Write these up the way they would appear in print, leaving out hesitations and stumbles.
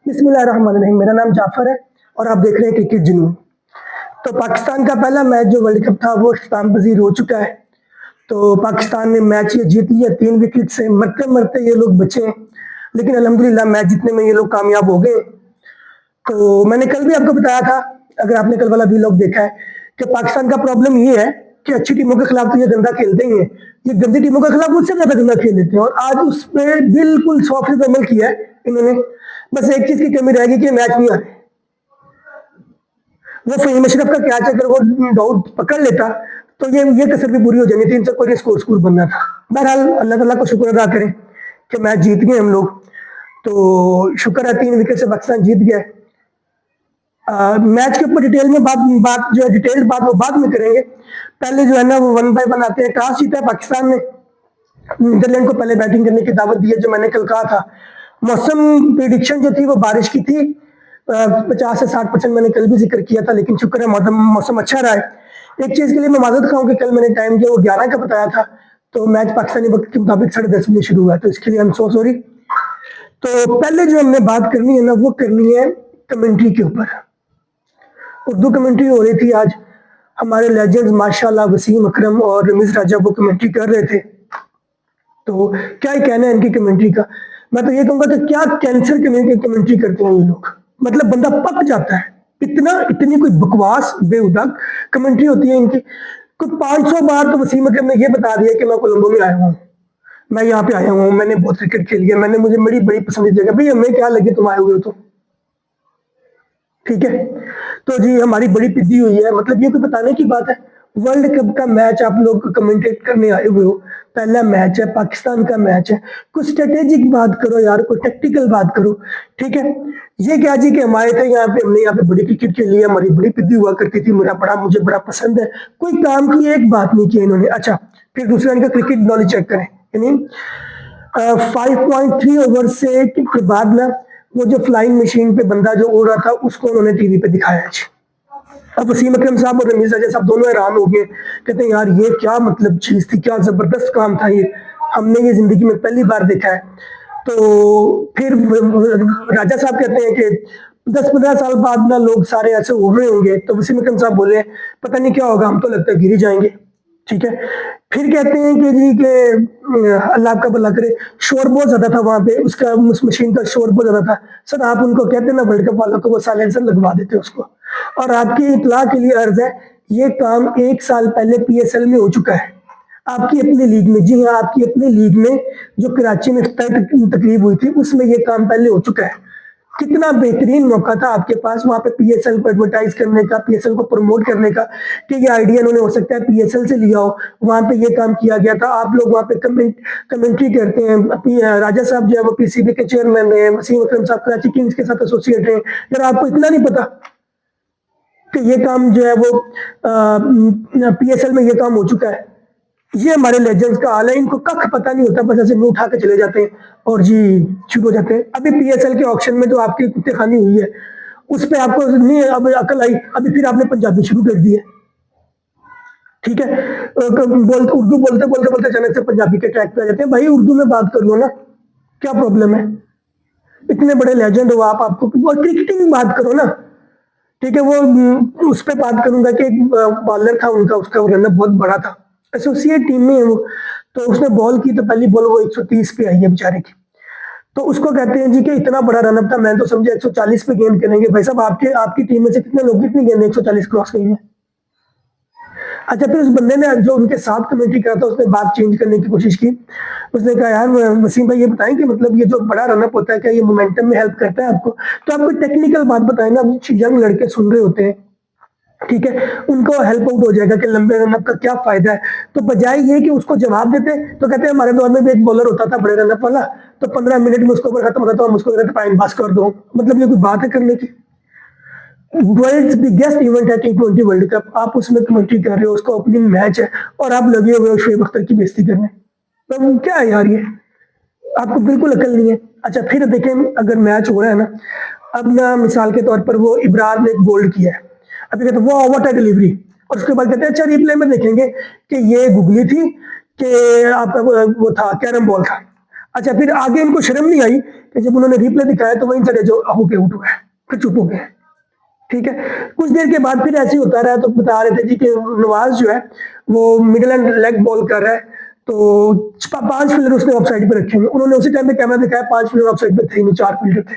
बिस्मिल्लाहिर्रहमानिर्रहीम। मेरा नाम जाफर है और आप देख रहे हैं क्रिकेट जुनून। तो पाकिस्तान का पहला मैच जो वर्ल्ड कप था वो इख्तिताम पजीर हो चुका है। तो पाकिस्तान ने मैच ये जीत लिया 3 विकेट से, मरते मरते ये लोग बचे हैं, लेकिन अल्हम्दुलिल्लाह मैच जीतने में ये लोग कामयाब हो गए। तो मैंने कल भी आपको बताया था, अगर आपने कल वाला वीलॉग देखा है, कि पाकिस्तान का प्रॉब्लम ये है कि अच्छी टीमों के खिलाफ तो ये गंदा खेलते ही है, ये गंदी टीमों के खिलाफ मुझसे ज्यादा गंदा खेल लेते हैं। और आज उस पर बिल्कुल 100% अमल किया है इन्होंने। बस एक चीज की कमी रहेगी कि मैच नहीं आ रहे। वो फहीम अशरफ का कैच अगर वो डाउट पकड़ लेता तो ये कसर भी पूरी हो जानी थी, इनसे कोई स्कोर स्कोर बनना था। बहरहाल अल्लाह ताला को शुक्र अदा करें कि मैच जीत गए हम लोग। तो शुक्र है 3 विकेट से पाकिस्तान जीत गया। मैच के ऊपर डिटेल में बात जो है डिटेल्ड बात वो बाद में करेंगे। पहले जो है ना वो 1 बाय 1 आते हैं। टॉस जीता है पाकिस्तान ने, नीदरलैंड को पहले बैटिंग करने की दावत दी है, जो मैंने कल कहा था। मौसम प्रिडिक्शन जो थी वो बारिश की थी, 50 से 60% मैंने कल भी जिक्र किया था, लेकिन शुक्र है मौसम अच्छा रहा है। एक चीज के लिए मैं माजरत खाऊं कि कल मैंने टाइम जो 11 का बताया था, तो मैच पाकिस्तानी वक्त के मुताबिक 10:30 बजे शुरू हुआ, तो इसके लिए आई एम सो सॉरी। तो पहले जो हमने बात करनी है ना वो करनी है कमेंट्री के ऊपर। उर्दू कमेंट्री हो रही थी आज, हमारे लेजेंड्स माशाल्लाह वसीम अकरम और रमीज राजा वो कमेंट्री कर रहे थे। तो क्या ही कहना है इनकी कमेंट्री का। मैं तो ये कहूंगा कि क्या कैंसर कमेंट्री करते हैं ये लोग, मतलब बंदा पक जाता है। इतनी कोई बकवास बेहुदा कमेंट्री होती है इनकी। कुछ 500 बार तो वसीम अकरम ने ये बता दिया कि मैं कोलंबो में आया हूँ, मैं यहाँ पे आया हूँ, मैंने बहुत क्रिकेट खेली है, मैंने मुझे बड़ी बड़ी पसंदीदा जगह। भाई हमें क्या लगे तुम आए हुए हो तो ठीक है। तो जी हमारी बड़ी पिद्दी हुई है, मतलब ये कोई बताने की बात है। वर्ल्ड कप का मैच आप लोग कमेंटेट करने आए हुए हो, पहला मैच है, पाकिस्तान का मैच है, कुछ स्ट्रेटेजिक बात करो यार, कोई टेक्टिकल बात करो। ठीक है, ये क्या जी कि हमारे थे यहाँ पे, हमने यहाँ पे बड़ी क्रिकेट खेली है, हमारी बड़ी पिद्दी हुआ करती थी, मुझे बड़ा पसंद है। कोई काम की एक बात नहीं की इन्होंने। अच्छा, फिर दूसरा इनका क्रिकेट नॉलेज चेक करें। यानी 5.3 ओवर से के बाद ना वो जो फ्लाइंग मशीन पे बंदा जो उड़ रहा था उसको उन्होंने टीवी पे दिखाया है। अब वसीम अकरम साहब और रमीज राजा साहब दोनों हैरान हो गए, कहते हैं यार ये क्या मतलब चीज थी, क्या जबरदस्त काम था ये, हमने ये जिंदगी में पहली बार देखा है। तो फिर राजा साहब कहते हैं कि 10-15 साल बाद ना लोग सारे ऐसे उड़ रहे होंगे। तो वसीम अकरम साहब बोले पता नहीं क्या होगा, हम तो लगता है गिर ही जाएंगे। ठीक है, फिर कहते हैं कि जी के अल्लाह आपका भला करे, शोर बहुत ज्यादा था वहां पे, उस मशीन का शोर बहुत ज्यादा था। सर आप उनको कहते ना वर्ल्ड कप वालों को, वो साइलेंसर लगवा देते उसको। और आपकी इतला के लिए अर्ज है, ये काम 1 साल पहले पीएसएल में हो चुका है, आपकी अपनी लीग में। जी हाँ, आपकी अपनी लीग में जो कराची में तकरीब हुई थी उसमें ये काम पहले हो चुका है। कितना बेहतरीन मौका था आपके पास वहां पे पीएसएल को एडवर्टाइज करने का, पीएसएल को प्रमोट करने का। कि ये आइडिया उन्होंने हो सकता है पीएसएल से लिया हो, वहां पे ये काम किया गया था। आप लोग वहां पे कमेंट्री करते हैं, राजा साहब जो है वो पीसीबी के चेयरमैन रहे, वसीम अकरम साहब कराची किंग्स के साथ एसोसिएट रहे। यार आपको इतना नहीं पता कि ये काम जो है वो पीएसएल में ये काम हो चुका है। ये हमारे लेजेंड्स का हाल है, इनको कख पता नहीं होता, बस ऐसे मुंह उठा के चले जाते हैं और जी शुरू हो जाते हैं। अभी पीएसएल के ऑक्शन में जो आपकी कुत्तेखानी हुई है उस पर आपको नहीं अब अकल आई, अभी फिर आपने पंजाबी शुरू कर दी है। ठीक है, उर्दू बोलते बोलते बोलते अचानक से पंजाबी के ट्रैक पे आ जाते हैं। भाई उर्दू में बात कर लो ना, क्या प्रॉब्लम है? इतने बड़े लेजेंड हो आप, आपको क्रिकेटिंग बात करो ना। ठीक है, वो उस पर बात करूंगा कि एक बॉलर था उनका, उसका रनअप बहुत बड़ा था, एसोसिएट टीम में है वो। तो उसने बॉल की तो पहली बॉल वो 130 पे आई है बेचारे की। तो उसको कहते हैं जी कि इतना बड़ा रनअप था, मैं तो समझे 140 पे गेंद करेंगे। भाई साहब आपकी टीम में से कितने लोग कितनी गेंद 140 क्रॉस करी है? अच्छा, फिर उस बंदे ने जो उनके साथ कमेंट्री करा था उसने बात चेंज करने की कोशिश की। उसने कहा यार वसीम भाई ये बताएं कि मतलब ये जो बड़ा रनअप होता है क्या ये मोमेंटम में हेल्प करता है आपको? तो आप कोई टेक्निकल बात बताएं ना, यंग लड़के सुन रहे होते हैं। ठीक है, उनको हेल्प आउट हो जाएगा कि लंबे रनअप का क्या फायदा है। तो बजाय ये कि उसको जवाब देते, तो कहते हैं हमारे दौर में भी एक बॉलर होता था बड़े रनअप वाला, तो 15 मिनट में उसको ऊपर खत्म होता था, हम उसको कहते टाइम पास कर दो। मतलब ये कोई बात है करने की? वर्ल्ड बिगेस्ट इवेंट है T20 वर्ल्ड कप, आप उसमें कमेंट्री कर रहे हो, उसका ओपनिंग मैच है और आप लगे हुए हो शोएब अख्तर की बेइज्जती करने। तो क्या है यार ये, आपको बिल्कुल अकल नहीं है। अच्छा, फिर देखें अगर मैच हो रहा है ना, अब ना मिसाल के तौर पर वो इब्रार ने एक बोल्ड किया है, अभी कहते वो व्हाट है डिलीवरी, और उसके बाद कहते हैं अच्छा रिप्ले में देखेंगे कि ये गुगली थी कि आपका वो था कैरम बॉल था। अच्छा, फिर आगे इनको शर्म नहीं आई कि जब उन्होंने रिप्ले दिखाया तो वहीं चले जो होके आउट हुआ है, फिर चुप हो गए। ठीक है, कुछ देर के बाद फिर ऐसे ही होता रहा, तो बता रहे थे जी कि नवाज जो है वो मिडिल एंड लेग बॉल कर रहा है, तो 5 फील्डर उसने ऑफ साइड पे रखे हुए, उन्होंने उसी टाइम पे कैमरा दिखाया, 5 फील्डर ऑफ साइड पे थे ही नहीं, 4 फील्डर थे।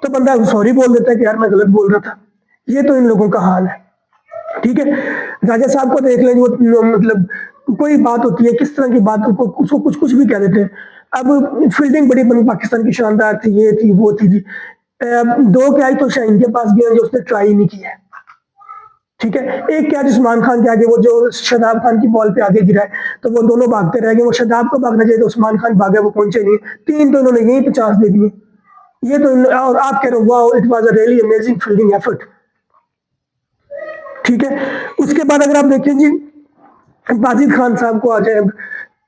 तो बंदा सॉरी बोल देता है कि यार मैं गलत बोल रहा था। ये तो इन लोगों का हाल है। ठीक है, राजा साहब को देख लें, वो मतलब कोई बात होती है, किस तरह की बात, उसको कुछ कुछ भी कह देते हैं। अब फील्डिंग बड़ी बनी पाकिस्तान की शानदार थी, ये थी वो थी जी। 2 कैच तो शाहीन के पास गए जो उसने ट्राई नहीं किया है। ठीक है, एक कैच उस्मान खान के आगे, वो जो शदाब खान की बॉल पे आगे गिरा है, तो वो दोनों भागते रह गए, वो शदाब को भागना चाहिए तो उस्मान खान भागा, वो पहुंचे नहीं। 3 तो इन्होंने यहीं पे चांस दे दिए। ये तो और आप कह रहे हो wow it was a really amazing fielding effort. ठीक है, उसके बाद अगर आप देखें जी बाजिद खान साहब को आ जाए,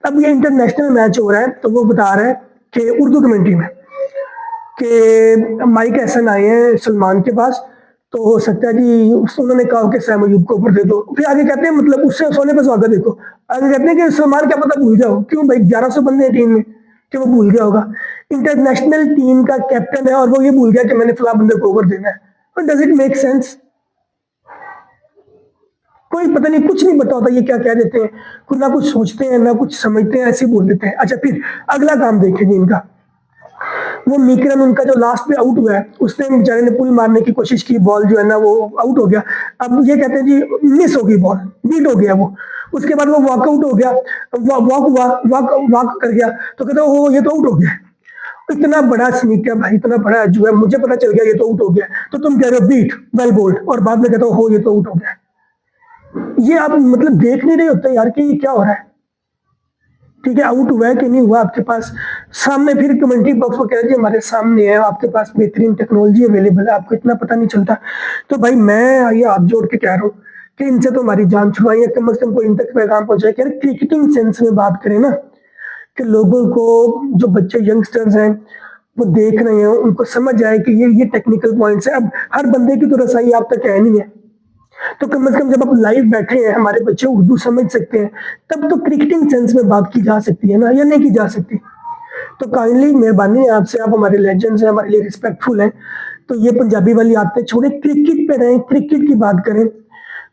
अब ये इंटरनेशनल मैच हो रहा है, तो वो बता रहे हैं कि उर्दू कमेंट्री में कि माइक एहसन आए हैं सलमान के पास, तो हो सकता है जी उन्होंने कहा कि सैम अयूब को ऊपर दे दो। फिर आगे कहते हैं मतलब उससे सोने पे स्वागत देखो, आगे कहते हैं कि सलमान क्या पता भूल जाओ, क्यों भाई 1100 बंदे हैं टीम में, कि वो भूल गया होगा। इंटरनेशनल टीम का कैप्टन है और वो ये भूल गया कि मैंने फला बंदे को ओवर देना है। Does it make sense? कोई पता नहीं, कुछ नहीं पता होता ये क्या कह देते हैं, कुछ ना कुछ सोचते हैं ना कुछ समझते हैं, ऐसे बोल देते हैं। अच्छा, फिर अगला काम देखेंगे इनका, वो मीकरम उनका जो लास्ट पे आउट हुआ है, उसने बेचारे ने पुल मारने की कोशिश की, बॉल जो है ना वो आउट हो गया। अब ये कहते हैं जी मिस हो गई बॉल, बीट हो गया वो। उसके बाद वो वॉकआउट हो गया, वॉक हुआ, वॉक कर गया, तो कहते हो ये तो आउट हो गया। इतना बड़ा स्नीक है भाई, इतना बड़ा जो है, मुझे पता चल गया ये तो आउट हो गया, तो तुम कह रहे हो बीट वेल बोल्ड, और बाद में कहते हो ये तो आउट हो गया। ये आप मतलब देख नहीं रहे होते यार कि ये क्या हो रहा है। ठीक है, आउट हुआ है कि नहीं हुआ आपके पास सामने, फिर कमेंट्री बॉक्स में कह रहे हमारे सामने है, आपके पास बेहतरीन टेक्नोलॉजी अवेलेबल है, आपको इतना पता नहीं चलता। तो भाई मैं ये हाथ जोड़ के कह रहा हूँ कि इनसे तो हमारी जान छुड़वाई है, कम से कम कोई इन तक पैगाम पहुंचाए कि क्रिकेटिंग सेंस में बात करें ना, कि लोगों को, जो बच्चे यंगस्टर्स हैं वो देख रहे हैं, उनको समझ आए कि ये टेक्निकल पॉइंट्स है। अब हर बंदे की तो रसाई आप तक है नहीं है, तो कम से कम जब आप लाइव बैठे हैं, हमारे बच्चे उर्दू समझ सकते हैं, तब तो क्रिकेटिंग सेंस में बात की जा सकती है ना, या नहीं की जा सकती। तो काइंडली मेहरबानी है आपसे, आप हमारे लेजेंड्स हैं, हमारे लिए रिस्पेक्टफुल हैं, तो ये पंजाबी वाली आदतें छोड़े, क्रिकेट पे रहें, क्रिकेट की बात करें।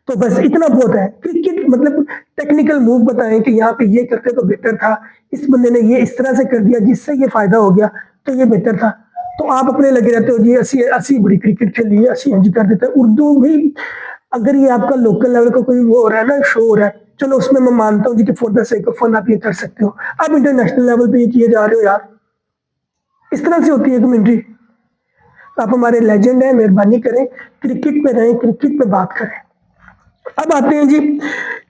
तो बस इतना बहुत है, क्रिकेट मतलब टेक्निकल मूव बताएं कि यहाँ पे ये करते तो बेहतर था, इस बंदे ने ये इस तरह से कर दिया जिससे ये फायदा हो गया, तो ये बेहतर था। तो आप अपने लगे रहते हो जी असी असी बड़ी क्रिकेट खेली है, असी इंज कर देते हैं। उर्दू भी अगर ये आपका लोकल लेवल का कोई वो हो रहा है ना, शो हो रहा है, चलो उसमें मैं मानता हूँ जी कि for the sake of fun आप ये कर सकते हो। आप इंटरनेशनल लेवल पे ये किए जा रहे हो यार, इस तरह से होती है कमेंट्री। आप हमारे लेजेंड हैं, मेहरबानी करें, क्रिकेट पे रहें, क्रिकेट पे बात करें। अब आते हैं जी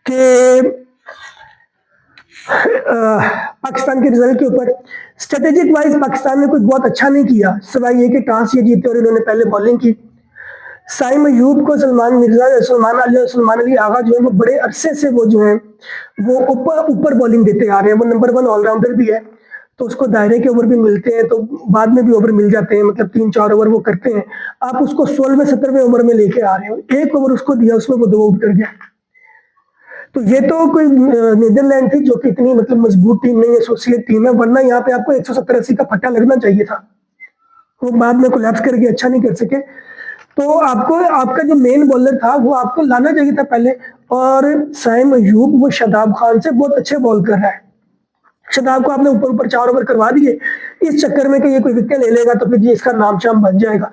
कि पाकिस्तान के रिजल्ट के ऊपर। स्ट्रेटेजिक वाइज पाकिस्तान ने कुछ बहुत अच्छा नहीं किया, सिवाय ये कि टॉस ये जीते और इन्होंने पहले बॉलिंग की। साइम अयूब को सलमान अली आगा जो है वो बड़े अरसे से वो जो है वो ऊपर ऊपर बॉलिंग देते आ रहे हैं, वो नंबर 1 ऑलराउंडर भी है, तो उसको दायरे के ओवर भी मिलते हैं, तो बाद में भी ओवर मिल जाते हैं, मतलब 3-4 ओवर वो करते हैं। आप उसको 16वें-17वें ओवर में लेके आ रहे हो, 1 ओवर उसको दिया, उसमें वो 2 आउट कर गया। तो ये तो कोई नीदरलैंड थी जो कि इतनी मतलब मजबूत टीम नहीं, एसोसिएट टीम है, वरना यहाँ पे आपको 170-80 का फट्टा लगना चाहिए था। वो बाद में कोलैप्स करके अच्छा नहीं कर सके। तो आपको आपका जो मेन बॉलर था वो आपको लाना चाहिए था पहले। और साइम अयूब वो शदाब खान से बहुत अच्छे बॉल कर रहा है, शदाब को आपने ऊपर ऊपर 4 ओवर करवा दिए इस चक्कर में कि ये कोई विकेट ले लेगा तो फिर ये इसका नाम शाम बन जाएगा।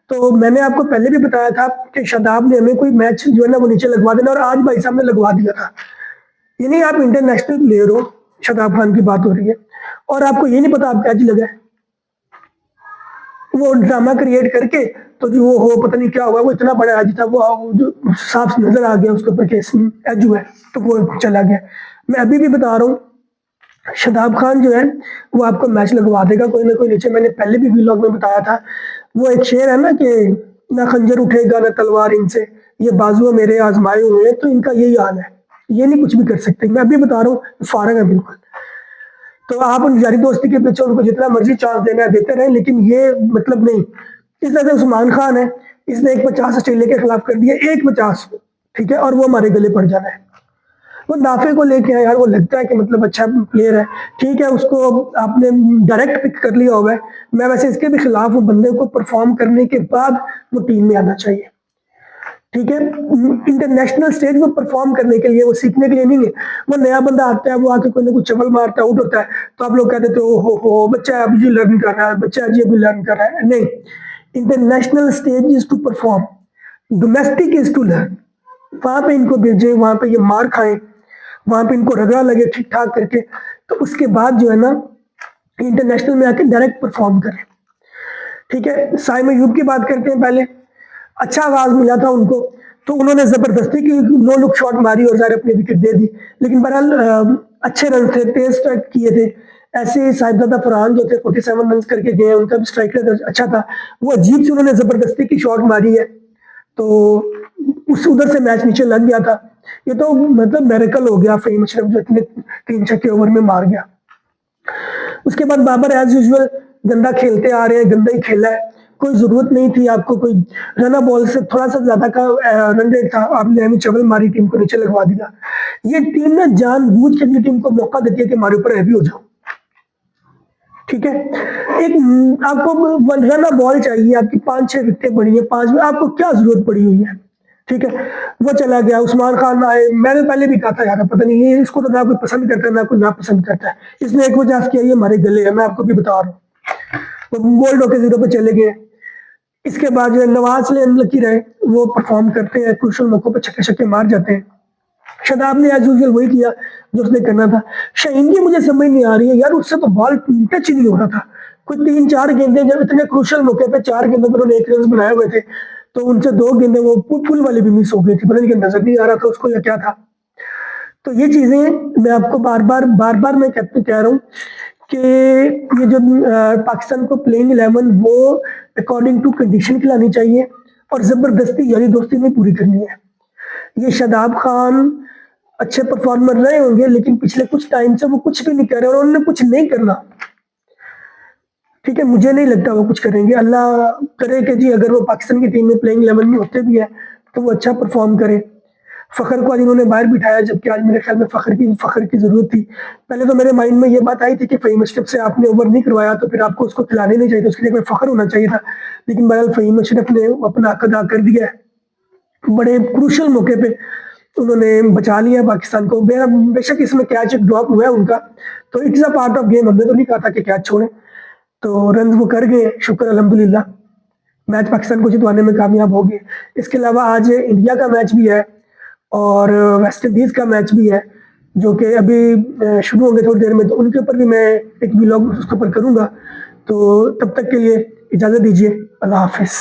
तो मैंने आपको पहले भी बताया था कि शदाब ने हमें कोई मैच जो है ना वो नीचे लगवा देना, और आज भाई साहब ने लगवा दिया था। ये नहीं आप इंटरनेशनल प्लेयर हो, शदाब खान की बात हो रही है, और आपको ये नहीं पता आप कैच लगा है, वो ड्रामा क्रिएट करके, तो जो वो हो पता नहीं क्या होगा, वो इतना बड़ा एज था, वो जो साफ नजर आ गया उसके ऊपर केस एज हुआ है, तो वो चला गया। मैं अभी भी बता रहा हूँ शदाब खान जो है वो आपको मैच लगवा देगा कोई ना कोई नीचे। मैंने पहले भी व्लॉग में बताया था, वो एक शेर है ना कि ना खंजर उठेगा ना तलवार इनसे, ये बाजुआ मेरे आजमाए हुए हैं, तो इनका यही हाल है, ये नहीं कुछ भी कर सकते। मैं अभी बता रहा हूँ फारग है बिल्कुल। तो आप उन यारी दोस्ती के पीछे उनको जितना मर्जी चांस देना है देते रहे, लेकिन ये मतलब नहीं। इस तरह से उस्मान खान है, इसने 150 ऑस्ट्रेलिया के खिलाफ कर दिया, 150, ठीक है, और वो हमारे गले पड़ जाना है। वो नाफे को लेके आए यार, वो लगता है कि मतलब अच्छा प्लेयर है, ठीक है, उसको आपने डायरेक्ट पिक कर लिया होगा। मैं वैसे इसके भी खिलाफ हूँ, बंदे को परफॉर्म करने के बाद वो टीम में आना चाहिए, ठीक है। इंटरनेशनल स्टेज पर परफॉर्म करने के लिए, वो सीखने के लिए नहीं है। वो नया बंदा आता है, वो आके कोई ना कुछ चवल मारता है, आउट होता है, तो आप लोग कहते थे ओ हो बच्चा अभी लर्न कर रहा है, बच्चा अभी अभी लर्न कर रहा है। नहीं, international stage is to perform, domestic is to learn. वहां पे इनको भेजे, वहां पे ये मार खाएं, वहां पे इनको रगड़ा लगे ठीक ठाक करके, तो उसके बाद जो है ना इंटरनेशनल में आके डायरेक्ट परफॉर्म करें, ठीक है। साइम अयूब की बात करते हैं पहले। अच्छा आगाज मिला था उनको, तो उन्होंने जबरदस्ती की नो लुक शॉट मारी और जाहिर अपनी विकेट दे दी, लेकिन बहरहाल अच्छे रन थे, तेज स्ट्राइक किए थे। ऐसे साहिबजादा फरहान जो थे 47 रन करके गए, उनका भी स्ट्राइक रेट अच्छा था। वो अजीब से उन्होंने जबरदस्ती की शॉट मारी है, तो उस उधर से मैच नीचे लग गया था। ये तो मतलब मेरेकल हो गया फहीम अशरफ जो इतने 3 छक्के ओवर में मार गया। उसके बाद बाबर एज यूजुअल गंदा खेलते आ रहे हैं, गंदा ही खेला है, कोई जरूरत नहीं थी आपको, कोई रना बॉल से थोड़ा सा ज्यादा का रन रेट था, आपने हमें चवल मारी, टीम को नीचे लगवा दिया। ये टीम ना जानबूझ के अपनी टीम को मौका देती है कि हमारे ऊपर हैवी हो जाओ, ठीक है। एक आपको रना बॉल चाहिए, आपकी 5-6 विकेटें पड़ी है, 5 में आपको क्या जरूरत पड़ी हुई है, ठीक है। वो चला गया, उस्मान खान आए, मैंने पहले भी कहा था यार पता नहीं ये इसको तो ना कोई पसंद करता है ना कोई ना पसंद करता है, इसने एक वजह किया ये हमारे गले है, मैं आपको भी बता रहा हूँ। वो बोल्ड होकर 0 पे चले गए। इसके बाद जो है नवाज ने अनलकी रहे, वो परफॉर्म करते हैं, क्रूशल मौकों पर छक्के छक्के मार जाते हैं। शदाब ने एज यूजुअल वही किया जो उसने करना था। शाहीन की मुझे समझ नहीं आ रही है यार, उससे तो बॉल टच ही नहीं हो रहा था। कोई 3-4 गेंदे जब इतने क्रूशल मौके पे 4 गेंदों पर उन्होंने 1 रन बनाए हुए थे, तो उनसे 2 गेंदे वो पुल वाली भी मिस हो गई थी, पता नहीं नजर नहीं आ रहा था उसको या क्या था। तो ये चीजें मैं आपको बार बार मैं कह रहा हूँ कि ये जो पाकिस्तान को प्लेइंग 11 वो अकॉर्डिंग टू कंडीशन खिलानी चाहिए और जबरदस्ती यारी दोस्ती नहीं पूरी करनी है। ये शादाब खान अच्छे परफॉर्मर रहे होंगे, लेकिन पिछले कुछ टाइम से वो कुछ भी नहीं कर रहे और उन्होंने कुछ नहीं करना, ठीक है। मुझे नहीं लगता वो कुछ करेंगे, अल्लाह करे कि जी अगर वो पाकिस्तान की टीम में प्लेइंग 11 में होते भी है तो वो अच्छा परफॉर्म करे। फखर को आज इन्होंने बाहर बिठाया, जबकि आज मेरे ख्याल में फखर की जरूरत थी। पहले तो मेरे माइंड में ये बात आई थी कि फहीम अशरफ से आपने ओवर नहीं करवाया तो फिर आपको उसको खिलाने नहीं चाहिए, उसके लिए कोई फखर होना चाहिए था, लेकिन बहरहाल फहीम अशरफ ने अपना हक अदा कर दिया है। बड़े क्रूशल मौके पे उन्होंने बचा लिया पाकिस्तान को। बेशक इसमें कैच ड्रॉप हुआ है उनका, तो it's a part of game, हमने तो नहीं कहा था कि कैच छोड़े, तो रन वो कर गए, शुक्र अल्हम्दुलिल्लाह, मैच पाकिस्तान को जितवाने में कामयाब हो गए। इसके अलावा आज इंडिया का मैच भी है और वेस्ट इंडीज का मैच भी है, जो कि अभी शुरू होंगे थोड़ी देर में, तो उनके ऊपर भी मैं एक व्लॉग उसके ऊपर करूंगा। तो तब तक के लिए इजाजत दीजिए, अल्लाह हाफिज।